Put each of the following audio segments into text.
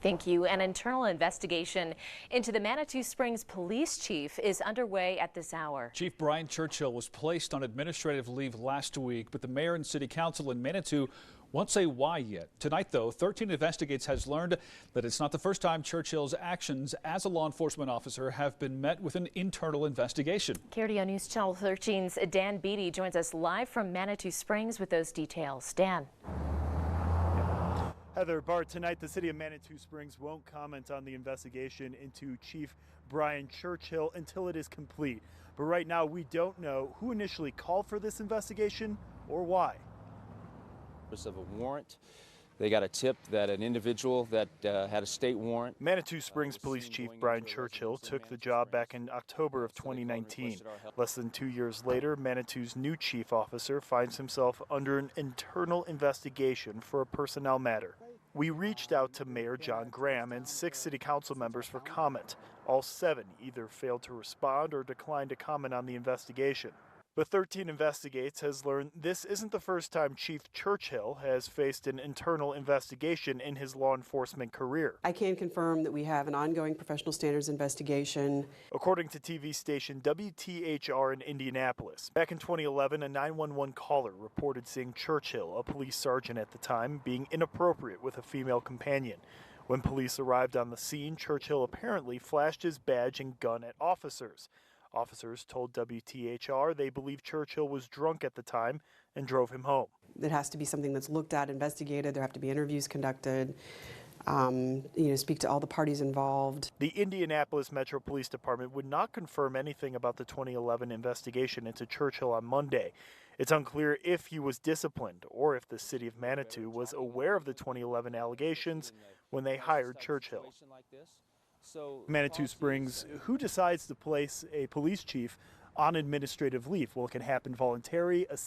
Thank you. An internal investigation into the Manitou Springs Police Chief is underway at this hour. Chief Brian Churchill was placed on administrative leave last week, but the mayor and city council in Manitou won't say why yet. Tonight, though, 13 Investigates has learned that it's not the first time Churchill's actions as a law enforcement officer have been met with an internal investigation. KRDO News Channel 13's Dan Beatty joins us live from Manitou Springs with those details. Dan. Heather, Bart, tonight the city of Manitou Springs won't comment on the investigation into Chief Brian Churchill until it is complete. But right now we don't know who initially called for this investigation or why. Of a warrant. They got a tip that an individual that had a state warrant. Manitou Springs Police Chief Brian Churchill took the job back in October of 2019. Less than 2 years later, Manitou's new chief officer finds himself under an internal investigation for a personnel matter. We reached out to Mayor John Graham and 6 city council members for comment. All 7 either failed to respond or declined to comment on the investigation. But 13 Investigates has learned this isn't the first time Chief Churchill has faced an internal investigation in his law enforcement career. I can confirm that we have an ongoing professional standards investigation. According to TV station WTHR in Indianapolis, back in 2011, a 911 caller reported seeing Churchill, a police sergeant at the time, being inappropriate with a female companion. When police arrived on the scene, Churchill apparently flashed his badge and gun at officers. Officers told WTHR they believe Churchill was drunk at the time and drove him home. It has to be something that's looked at, investigated. There have to be interviews conducted, speak to all the parties involved. The Indianapolis Metro Police Department would not confirm anything about the 2011 investigation into Churchill on Monday. It's unclear if he was disciplined or if the city of Manitou was aware of the 2011 allegations when they hired Churchill. Manitou Springs, who decides to place a police chief on administrative leave? Well, it can happen voluntarily. A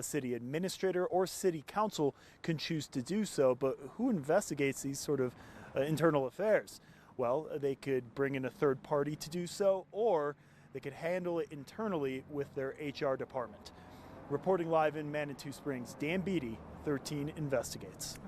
city administrator or city council can choose to do so, but who investigates these sort of internal affairs? Well, they could bring in a third party to do so, or they could handle it internally with their HR department. Reporting live in Manitou Springs, Dan Beatty, 13 Investigates.